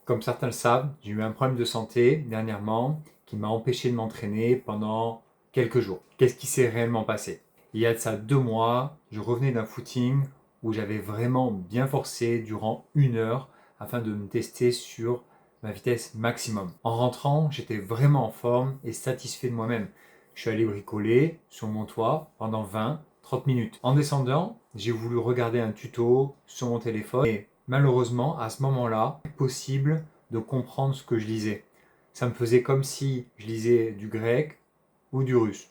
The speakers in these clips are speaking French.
Comme certains le savent, j'ai eu un problème de santé dernièrement qui m'a empêché de m'entraîner pendant quelques jours. Qu'est-ce qui s'est réellement passé? Il y a de ça 2 mois, je revenais d'un footing où j'avais vraiment bien forcé durant 1 heure afin de me tester sur ma vitesse maximum. En rentrant, j'étais vraiment en forme et satisfait de moi-même. Je suis allé bricoler sur mon toit pendant 20-30 minutes. En descendant, j'ai voulu regarder un tuto sur mon téléphone et malheureusement, à ce moment-là, impossible de comprendre ce que je lisais. Ça me faisait comme si je lisais du grec ou du russe.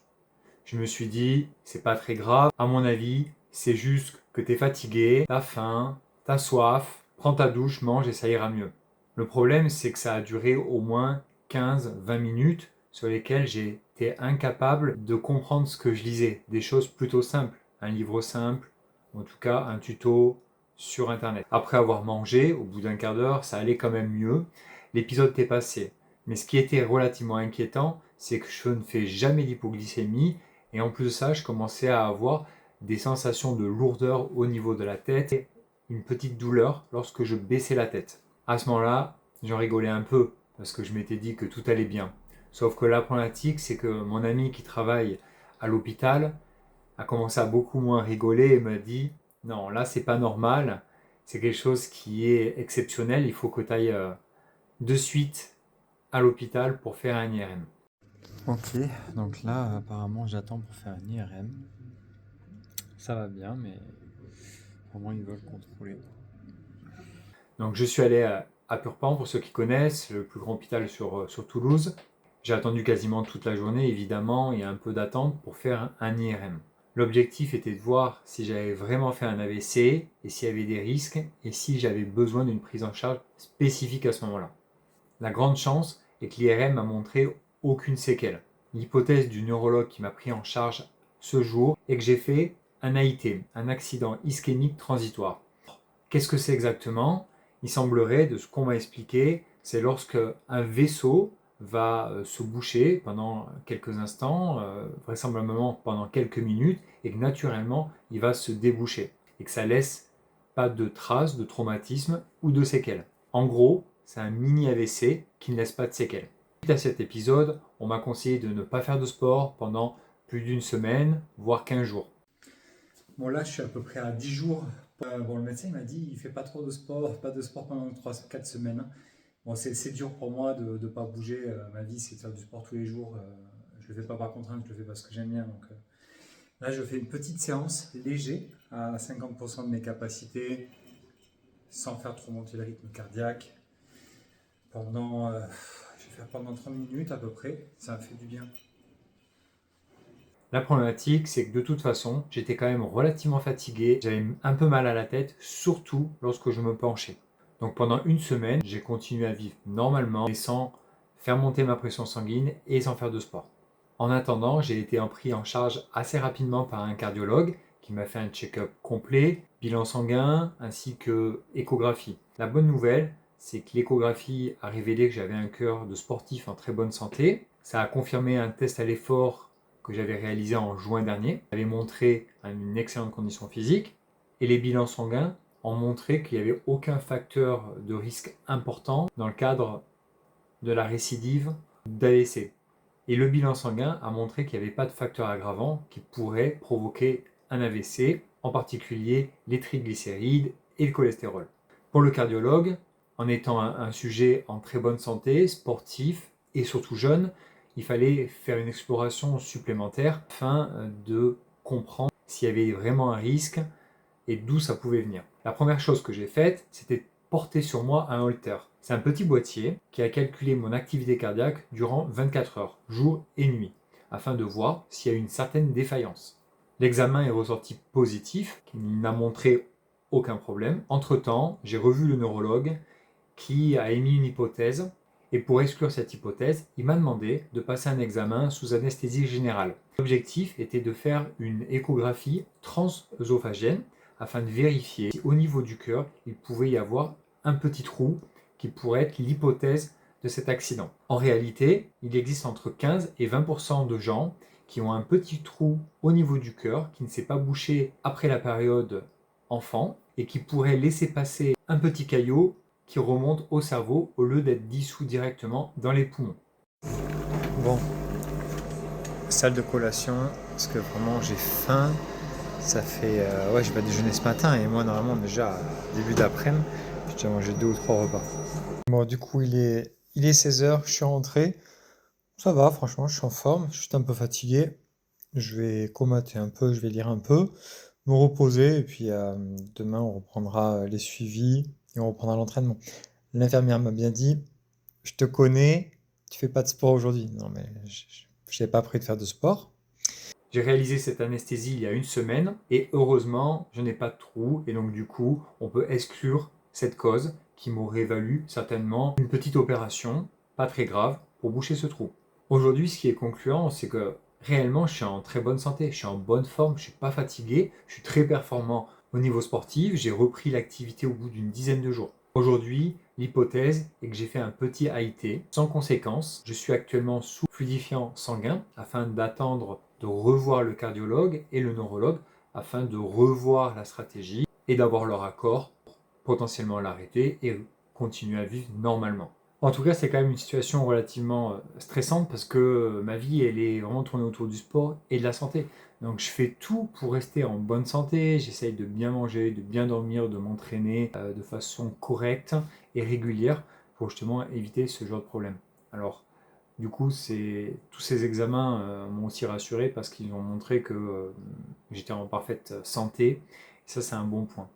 Je me suis dit, c'est pas très grave, à mon avis, c'est juste que t'es fatigué, t'as faim, t'as soif, prends ta douche, mange et ça ira mieux. Le problème, c'est que ça a duré au moins 15-20 minutes sur lesquelles j'étais incapable de comprendre ce que je lisais. Des choses plutôt simples, un livre simple, en tout cas un tuto sur internet. Après avoir mangé, au bout d'un quart d'heure, ça allait quand même mieux. L'épisode était passé. Mais ce qui était relativement inquiétant, c'est que je ne fais jamais d'hypoglycémie et en plus de ça, je commençais à avoir des sensations de lourdeur au niveau de la tête et une petite douleur lorsque je baissais la tête. À ce moment-là, j'en rigolais un peu parce que je m'étais dit que tout allait bien. Sauf que la problématique, c'est que mon ami qui travaille à l'hôpital a commencé à beaucoup moins rigoler et m'a dit non, là c'est pas normal, c'est quelque chose qui est exceptionnel, il faut que tu ailles de suite à l'hôpital pour faire un IRM. Ok, donc là, apparemment, j'attends pour faire un IRM. Ça va bien, mais vraiment, ils veulent contrôler. Donc je suis allé à Purpan, pour ceux qui connaissent, le plus grand hôpital sur Toulouse. J'ai attendu quasiment toute la journée, évidemment, il y a un peu d'attente pour faire un IRM. L'objectif était de voir si j'avais vraiment fait un AVC et s'il y avait des risques et si j'avais besoin d'une prise en charge spécifique à ce moment-là. La grande chance est que l'IRM a montré aucune séquelle. L'hypothèse du neurologue qui m'a pris en charge ce jour est que j'ai fait un AIT, un accident ischémique transitoire. Qu'est-ce que c'est exactement? Il semblerait, de ce qu'on m'a expliqué, c'est lorsque un vaisseau va se boucher pendant quelques instants, vraisemblablement pendant quelques minutes, et que naturellement, il va se déboucher, et que ça laisse pas de traces de traumatisme ou de séquelles. En gros, c'est un mini AVC qui ne laisse pas de séquelles. Suite à cet épisode, on m'a conseillé de ne pas faire de sport pendant plus d'une semaine, voire 15 jours. Bon, là, je suis à peu près à 10 jours. Bon, le médecin il m'a dit il fait pas trop de sport, pas de sport pendant 3-4 semaines, hein. Bon, c'est dur pour moi de ne pas bouger. Ma vie, c'est de faire du sport tous les jours. Je le fais pas par contrainte, je le fais parce que j'aime bien. Donc, là, je fais une petite séance léger à 50% de mes capacités, sans faire trop monter le rythme cardiaque. Je vais faire pendant 30 minutes à peu près. Ça me fait du bien. La problématique, c'est que de toute façon, j'étais quand même relativement fatigué, j'avais un peu mal à la tête, surtout lorsque je me penchais. Donc pendant une semaine, j'ai continué à vivre normalement, mais sans faire monter ma pression sanguine et sans faire de sport. En attendant, j'ai été pris en charge assez rapidement par un cardiologue qui m'a fait un check-up complet, bilan sanguin ainsi que échographie. La bonne nouvelle, c'est que l'échographie a révélé que j'avais un cœur de sportif en très bonne santé. Ça a confirmé un test à l'effort que j'avais réalisé en juin dernier. Ça avait montré une excellente condition physique et les bilans sanguins ont montré qu'il n'y avait aucun facteur de risque important dans le cadre de la récidive d'AVC. Et le bilan sanguin a montré qu'il n'y avait pas de facteur aggravant qui pourrait provoquer un AVC, en particulier les triglycérides et le cholestérol. Pour le cardiologue, en étant un sujet en très bonne santé, sportif et surtout jeune, il fallait faire une exploration supplémentaire afin de comprendre s'il y avait vraiment un risque et d'où ça pouvait venir. La première chose que j'ai faite, c'était porter sur moi un holter. C'est un petit boîtier qui a calculé mon activité cardiaque durant 24 heures, jour et nuit, afin de voir s'il y a une certaine défaillance. L'examen est ressorti positif, qui n'a montré aucun problème. Entre-temps, j'ai revu le neurologue qui a émis une hypothèse et pour exclure cette hypothèse, il m'a demandé de passer un examen sous anesthésie générale. L'objectif était de faire une échographie transœsophagienne afin de vérifier si au niveau du cœur, il pouvait y avoir un petit trou qui pourrait être l'hypothèse de cet accident. En réalité, il existe entre 15 et 20% de gens qui ont un petit trou au niveau du cœur qui ne s'est pas bouché après la période enfant et qui pourrait laisser passer un petit caillot qui remonte au cerveau au lieu d'être dissous directement dans les poumons. Bon, salle de collation, parce que vraiment j'ai faim. Ça fait, ouais, j'ai pas déjeuné ce matin et moi normalement déjà début d'après-midi, j'ai déjà mangé 2 ou 3 repas. Bon, du coup il est 16 h, je suis rentré. Ça va, franchement, je suis en forme, je suis un peu fatigué. Je vais comater un peu, je vais lire un peu, me reposer et puis demain on reprendra les suivis et on reprendra l'entraînement. L'infirmière m'a bien dit, je te connais, tu fais pas de sport aujourd'hui. Non mais je n'ai pas prévu de faire de sport. J'ai réalisé cette anesthésie il y a une semaine et heureusement, je n'ai pas de trou et donc du coup, on peut exclure cette cause qui m'aurait valu certainement une petite opération, pas très grave, pour boucher ce trou. Aujourd'hui, ce qui est concluant, c'est que réellement, je suis en très bonne santé, je suis en bonne forme, je suis pas fatigué, je suis très performant au niveau sportif, j'ai repris l'activité au bout d'une dizaine de jours. Aujourd'hui, l'hypothèse est que j'ai fait un petit AIT sans conséquence. Je suis actuellement sous fluidifiant sanguin afin d'attendre de revoir le cardiologue et le neurologue afin de revoir la stratégie et d'avoir leur accord pour potentiellement l'arrêter et continuer à vivre normalement. En tout cas, c'est quand même une situation relativement stressante parce que ma vie, elle est vraiment tournée autour du sport et de la santé. Donc je fais tout pour rester en bonne santé, j'essaye de bien manger, de bien dormir, de m'entraîner de façon correcte et régulière pour justement éviter ce genre de problème. Alors, du coup, tous ces examens m'ont aussi rassuré parce qu'ils ont montré que j'étais en parfaite santé. Et ça, c'est un bon point.